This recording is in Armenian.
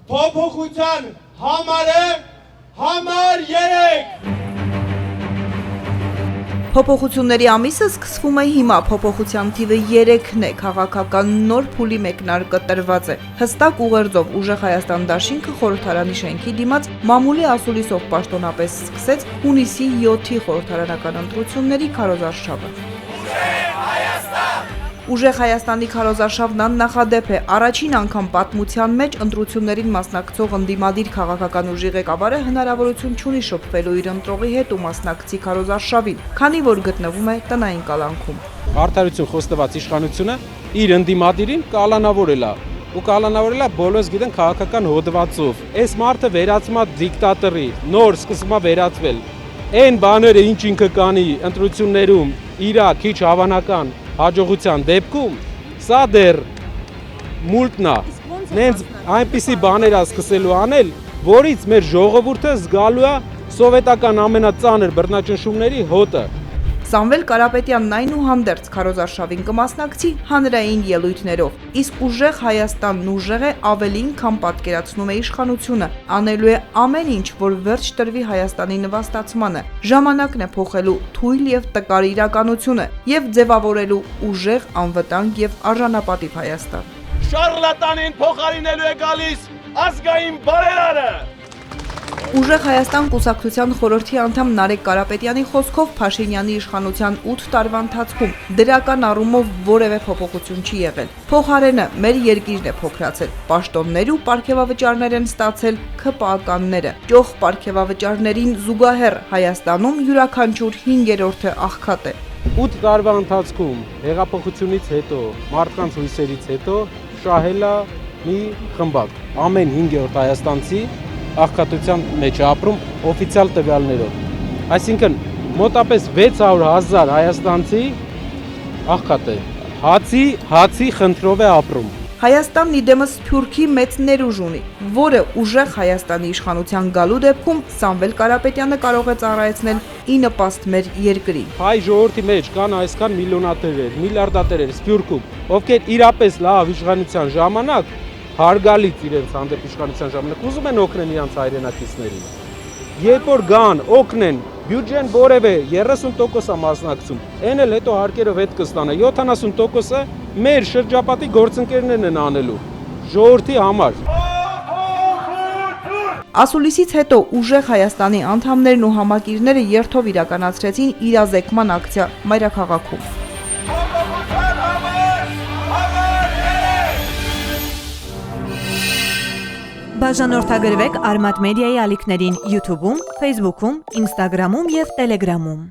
Փոփոխության համարը համար 3 Փոփոխությունների ամիսը սկսվում է հիմա, փոփոխության թիվը 3-ն է, քաղաքական նոր փուլի մեկնարկը տրված է։ Հստակ ուղերձով Ուժեղ Հայաստան դաշինքը խորհրդարանի շենքի դիմաց մամուլի ասուլիսով պաշտոնապես սկսեց հունիսի 7-ի խորհրդարանական ընտրությունների քարոզարշավը։ Ուժեղ Հայաստանի քարոզարշավն աննախադեպ է, առաջին անգամ պատմության մեջ ընտրություններին մասնակցող ընդդիմադիր քաղաքական ուժի ղեկավարը հնարավորություն չունի շփվելու իր ընտրողի հետ ու մասնակցի քարոզարշավին, քանի որ գտնվում է տնային կալանքում։ Արդարություն խոստված իշխանությունը իր ընդդիմադիրին կալանավորել է, ու կալանավորել է բոլորս գիտեն քաղաքական հոդվածով։ Այս մարդը վերածվում է դիկտատորի, նոր սկսում է վերածվել։ Այն բաները, ինչ ինքը կանի ընտրություններում, իր քիչ հավանական հաջողության դեպքում սա դեռ մուլտնա, նենց այնպիսի բաներ է սկսելու անել, որից մեր ժողովուրդը զգալու է սովետական ամենածանր բռնաճնշումների հոտը։ Սամվել Կարապետյանն այնուհանդերձ քարոզարշավին կմասնակցի հանրային ելույթներով, իսկ Ուժեղ Հայաստանն ուժեղ է ավելին, քան պատկերացնում է իշխանությունը, անելու է ամեն ինչ, որ վերջ տրվի Հայաստանի նվաստացմանը, ժամանակն է փոխելու թույլ եւ տկար իրականությունը եւ ձևավորելու ուժեղ, անվտանգ եւ արժանապատիվ Հայաստան։ Շարլատանին փոխարինելու է գալիս ազգային բարերարը։ Ուժեղ Հայաստան կուսակցության խորհրդի անդամ Նարեկ Կարապետյանի խոսքով Փաշինյանի իշխանության 8 տարվա ընթացքում դրական առումով որևէ փոփոխություն չի եղել։ Փոխարենը մեր երկիրն է փոքրացել, պաշտոններ ու պարգևավճարներ են ստացել ՔՊԱ-կանները։ Ճոխ պարգևավճարներին զուգահեռ Հայաստանում յուրաքանչյուր 5-րդը աղքատ է։ 8 տարվա ընթացքում հեղափոխությունից հետո, մարդկանց հույսերից հետո շահել է մի խմբակ։ Ամեն 5-րդ հայաստանցի աղքատության մեջ ապրում օֆիցիալ տվյալներով։ Այսինքն մոտապես 600,000 հայաստանցի աղքատ է։ Հացի խնդրով է ապրում։ Հայաստանն իդեմս Սփյուռքի մեծ ներուժ ունի, որը Ուժեղ Հայաստանի իշխանության գալու դեպքում Սամվել Կարապետյանը կարող է ծառայեցնել ի նպաստ մեր երկրի։ Հայ ժողովրդի մեջ կան այսքան միլիոնատերեր, միլիարդատերեր Սփյուռքում, ովքեր իրապես լավ իշխանության ժամանակ հարգալից իրենց հանդեպ իշխանության ժամանակ ուզում են օգնել իրենց հայրենակիցներին։ Երբ որ գան, օգնեն, բյուջեն որևէ 30% է մասնակցում, այն էլ հետո հարկերով հետ կստանա, 70%-ը մեր շրջապատի գործընկերներն են անելու, ժողովրդի համար։ Ասուլիսից հետո Ուժեղ Հայաստանի անդամներն ու համակիրները երթով իրականացրեցին իրազեկման ակցիա մայրաքաղաքում։ Բաժանորդագրվեք Արմատ մեդիայի ալիքներին YouTube-ում, Facebook-ում, Instagram-ում և Telegram-ում։